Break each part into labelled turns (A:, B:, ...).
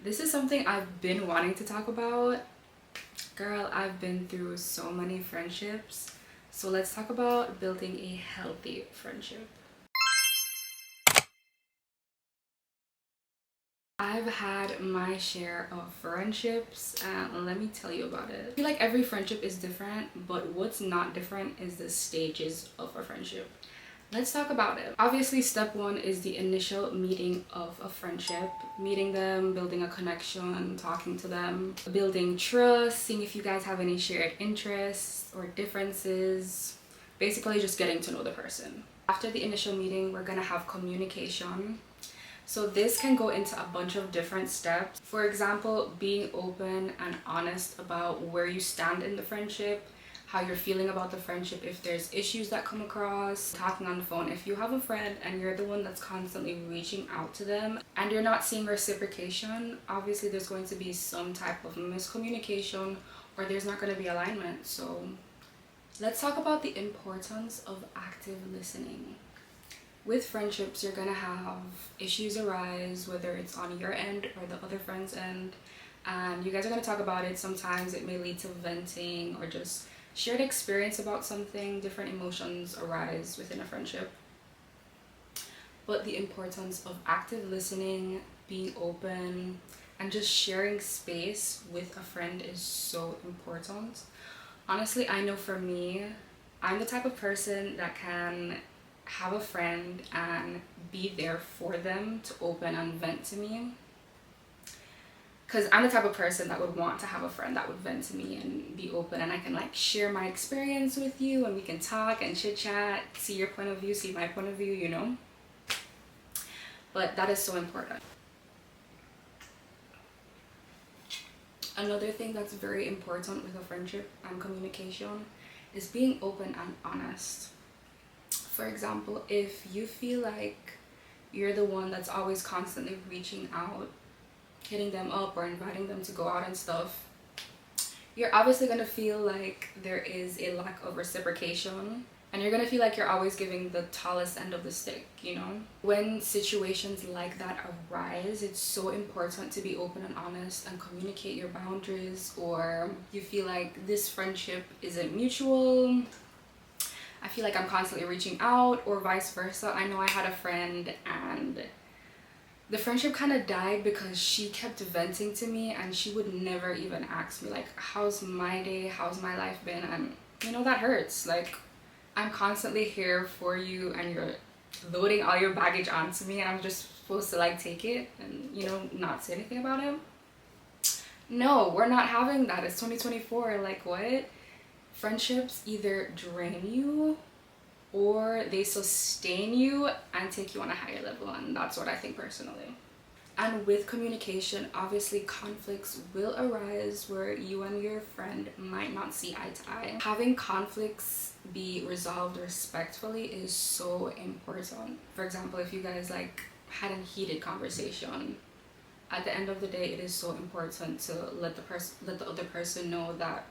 A: This is something I've been wanting to talk about. Girl, I've been through so many friendships. So let's talk about building a healthy friendship. I've had my share of friendships and let me tell you about it. I feel like every friendship is different, but what's not different is the stages of a friendship. Let's talk about it. Obviously, step one is the initial meeting of a friendship. Meeting them, building a connection, talking to them, building trust, seeing if you guys have any shared interests or differences. Basically, just getting to know the person. After the initial meeting, we're gonna have communication. So this can go into a bunch of different steps. For example, being open and honest about where you stand in the friendship, how you're feeling about the friendship, if there's issues that come across, talking on the phone. If you have a friend and you're the one that's constantly reaching out to them and you're not seeing reciprocation, obviously there's going to be some type of miscommunication or there's not going to be alignment. So let's talk about the importance of active listening. With friendships, you're gonna have issues arise, whether it's on your end or the other friend's end, and you guys are gonna talk about it. Sometimes it may lead to venting or just shared experience about something. Different emotions arise within a friendship. But the importance of active listening, being open, and just sharing space with a friend is so important. Honestly, I know for me, I'm the type of person that can have a friend and be there for them to open and vent to me, because I'm the type of person that would want to have a friend that would vent to me and be open, and I can like share my experience with you and we can talk and chit chat, see your point of view, see my point of view, you know. But that is so important. Another thing that's very important with a friendship and communication is being open and honest. For example, if you feel like you're the one that's always constantly reaching out, hitting them up or inviting them to go out and stuff, you're obviously going to feel like there is a lack of reciprocation, and you're going to feel like you're always giving the tallest end of the stick, you know? When situations like that arise, it's so important to be open and honest and communicate your boundaries, or you feel like this friendship isn't mutual, I feel like I'm constantly reaching out, or vice versa. I know I had a friend and the friendship kind of died because she kept venting to me and she would never even ask me like, how's my day, how's my life been? And you know, that hurts. Like, I'm constantly here for you and you're loading all your baggage onto me and I'm just supposed to like take it and, you know, not say anything about it. No, we're not having that. It's 2024. Like, what? Friendships either drain you or they sustain you and take you on a higher level, and that's what I think personally. And with communication, obviously conflicts will arise where you and your friend might not see eye to eye. Having conflicts be resolved respectfully is so important. For example, if you guys like had a heated conversation, at the end of the day, it is so important to let the other person know that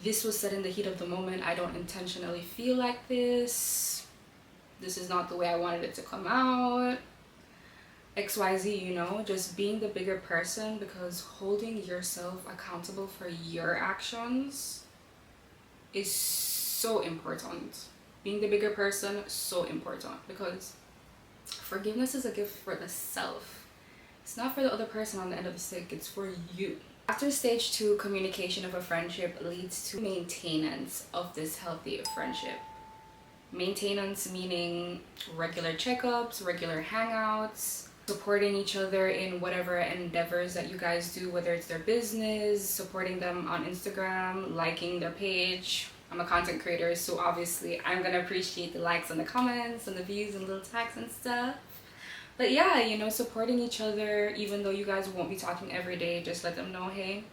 A: this was said in the heat of the moment. I don't intentionally feel like this. This is not the way I wanted it to come out. XYZ, you know, just being the bigger person, because holding yourself accountable for your actions is so important. Being the bigger person, so important, because forgiveness is a gift for the self. It's not for the other person on the end of the stick, it's for you. After stage 2, communication of a friendship leads to maintenance of this healthy friendship. Maintenance meaning regular checkups, regular hangouts, supporting each other in whatever endeavors that you guys do, whether it's their business, supporting them on Instagram, liking their page. I'm a content creator, so obviously I'm gonna appreciate the likes and the comments and the views and little tags and stuff. But yeah, you know, supporting each other, even though you guys won't be talking every day, just let them know, hey,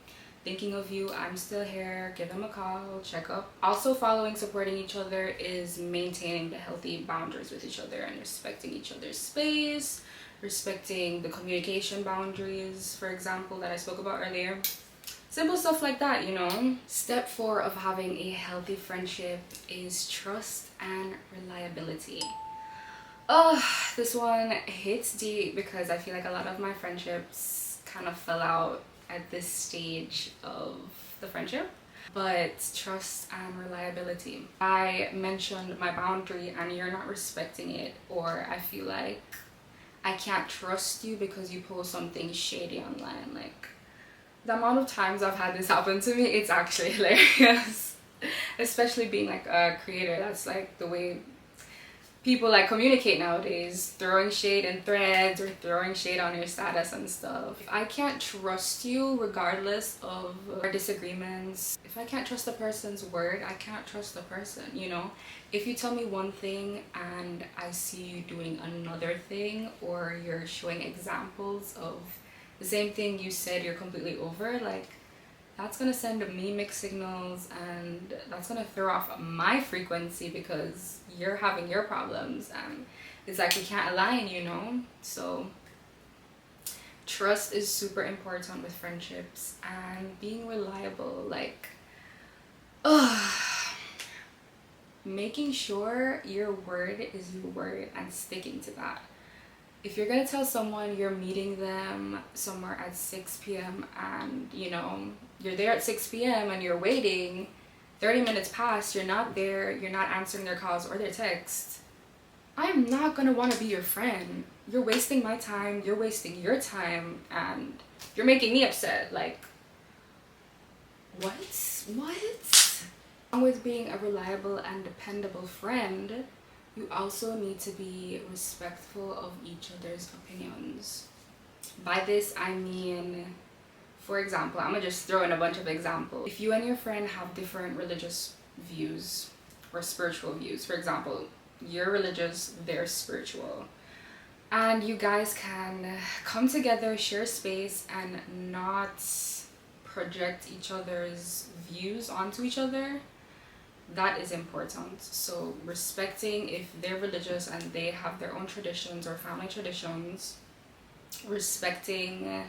A: thinking of you, I'm still here, give them a call, check up. Also, following supporting each other is maintaining the healthy boundaries with each other and respecting each other's space, respecting the communication boundaries, for example, that I spoke about earlier. Simple stuff like that, you know. Step 4 of having a healthy friendship is trust and reliability. Oh, this one hits deep because I feel like a lot of my friendships kind of fell out at this stage of the friendship. But trust and reliability. I mentioned my boundary and you're not respecting it, or I feel like I can't trust you because you post something shady online. Like, the amount of times I've had this happen to me, it's actually hilarious. Especially being like a creator, that's like the way people like communicate nowadays, throwing shade in threads or throwing shade on your status and stuff. If I can't trust you regardless of our disagreements, if I can't trust the person's word, I can't trust the person, you know? If you tell me one thing and I see you doing another thing, or you're showing examples of the same thing you said you're completely over, like, that's gonna send me mixed signals, and that's gonna throw off my frequency because you're having your problems, and it's like we can't align, you know? So trust is super important with friendships, and being reliable, like, making sure your word is your word and sticking to that. If you're gonna tell someone you're meeting them somewhere at 6 p.m. and, you know, you're there at 6 p.m. and you're waiting, 30 minutes past, you're not there, you're not answering their calls or their texts, I'm not gonna wanna be your friend. You're wasting my time, you're wasting your time, and you're making me upset. Like, what? Along with being a reliable and dependable friend, you also need to be respectful of each other's opinions. By this, I mean, for example, I'm gonna just throw in a bunch of examples. If you and your friend have different religious views or spiritual views, for example, you're religious, they're spiritual, and you guys can come together, share space, and not project each other's views onto each other, that is important. So respecting if they're religious and they have their own traditions or family traditions, respecting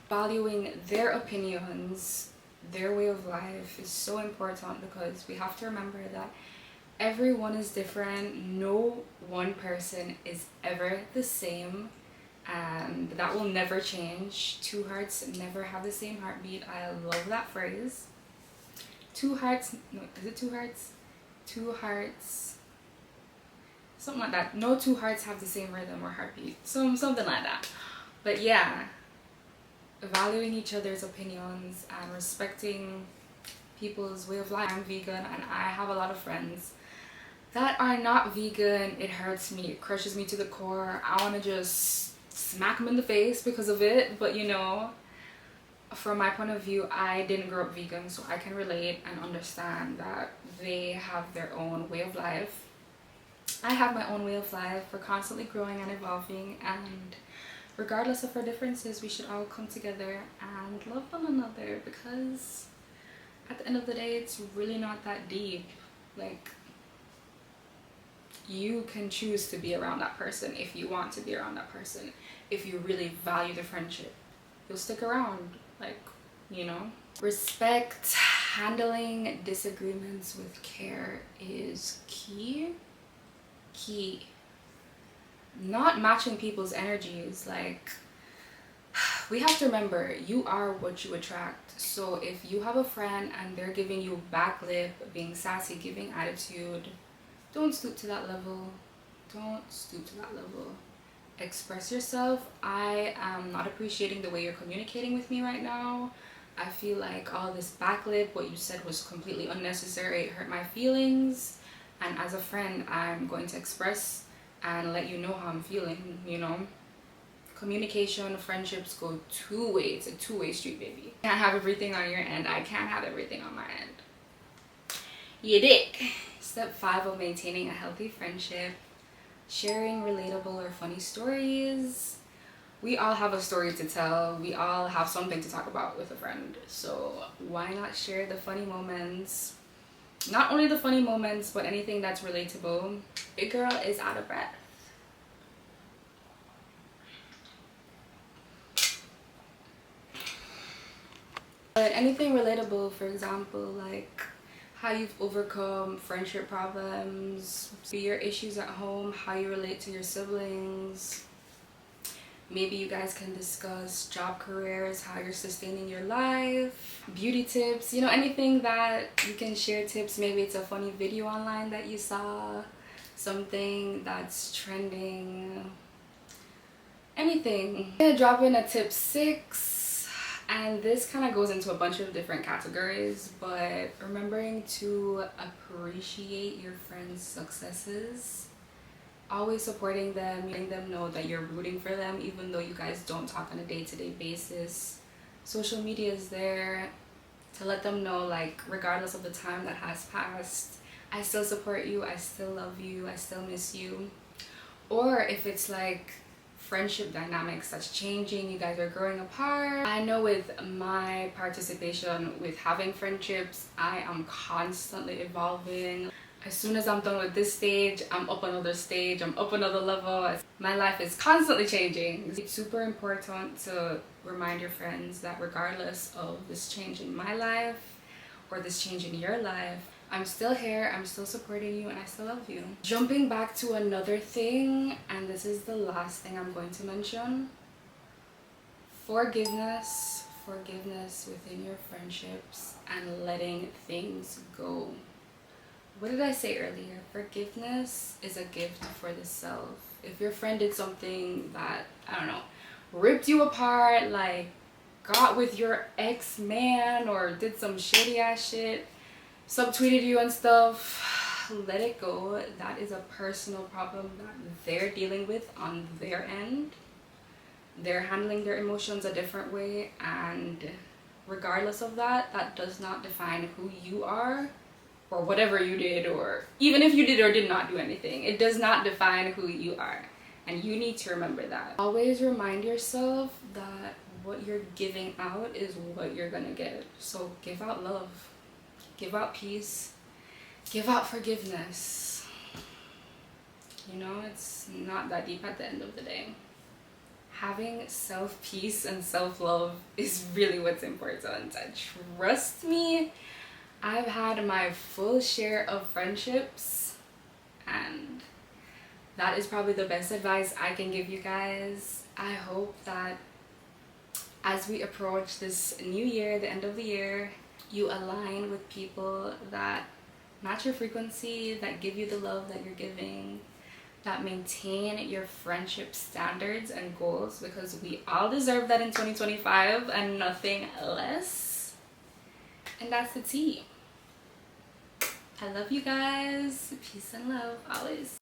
A: valuing their opinions, their way of life is so important, because we have to remember that everyone is different. No one person is ever the same, and that will never change. Two hearts never have the same heartbeat. I love that phrase. Two hearts, no, is it two hearts? Two hearts, something like that. No two hearts have the same rhythm or heartbeat. Something like that. But yeah, valuing each other's opinions and respecting people's way of life. I'm vegan and I have a lot of friends that are not vegan. It hurts me, it crushes me to the core. I want to just smack them in the face because of it. But you know, from my point of view, I didn't grow up vegan, so I can relate and understand that they have their own way of life. I have my own way of life. We're constantly growing and evolving, and regardless of our differences, we should all come together and love one another, because at the end of the day, it's really not that deep. Like, you can choose to be around that person if you want to be around that person. If you really value the friendship, you'll stick around, like, you know. Respect, handling disagreements with care is key. Not matching people's energies. Like, we have to remember, you are what you attract. So if you have a friend and they're giving you back lip, being sassy, giving attitude, don't stoop to that level. Don't stoop to that level. Express yourself. I am not appreciating the way you're communicating with me right now. I feel like all this backlip, what you said was completely unnecessary. It hurt my feelings. And as a friend, I'm going to express and let you know how I'm feeling, you know. Communication, friendships go two ways. It's a two-way street, baby. You can't have everything on your end. I can't have everything on my end. You dig? Step 5 of maintaining a healthy friendship: sharing relatable or funny stories. We all have a story to tell. We all have something to talk about with a friend. So why not share the funny moments? Not only the funny moments, but anything that's relatable. Your girl is out of breath. But anything relatable, for example, like how you've overcome friendship problems, your issues at home, how you relate to your siblings. Maybe you guys can discuss job careers, how you're sustaining your life, beauty tips, you know, anything that you can share tips. Maybe it's a funny video online that you saw, something that's trending, anything. I'm gonna drop in a tip 6, and this kind of goes into a bunch of different categories, but remembering to appreciate your friends' successes, always supporting them, letting them know that you're rooting for them even though you guys don't talk on a day-to-day basis. Social media is there to let them know, like, regardless of the time that has passed, I still support you, I still love you, I still miss you. Or if it's like friendship dynamics that's changing, you guys are growing apart. I know with my participation with having friendships, I am constantly evolving. As soon as I'm done with this stage, I'm up another stage, I'm up another level. My life is constantly changing. It's super important to remind your friends that regardless of this change in my life or this change in your life, I'm still here, I'm still supporting you, and I still love you. Jumping back to another thing, and this is the last thing I'm going to mention. Forgiveness. Forgiveness within your friendships and letting things go. What did I say earlier? Forgiveness is a gift for the self. If your friend did something that, I don't know, ripped you apart, like got with your ex-man or did some shitty ass shit, subtweeted you and stuff, let it go. That is a personal problem that they're dealing with on their end. They're handling their emotions a different way, and regardless of that, that does not define who you are or whatever you did, or even if you did or did not do anything. It does not define who you are, and you need to remember that. Always remind yourself that what you're giving out is what you're gonna get. So give out love, give out peace, give out forgiveness. You know, it's not that deep at the end of the day. Having self-peace and self-love is really what's important. And trust me, I've had my full share of friendships, and that is probably the best advice I can give you guys. I hope that as we approach this new year, the end of the year, you align with people that match your frequency, that give you the love that you're giving, that maintain your friendship standards and goals, because we all deserve that in 2025 and nothing less. And that's the tea. I love you guys. Peace and love always.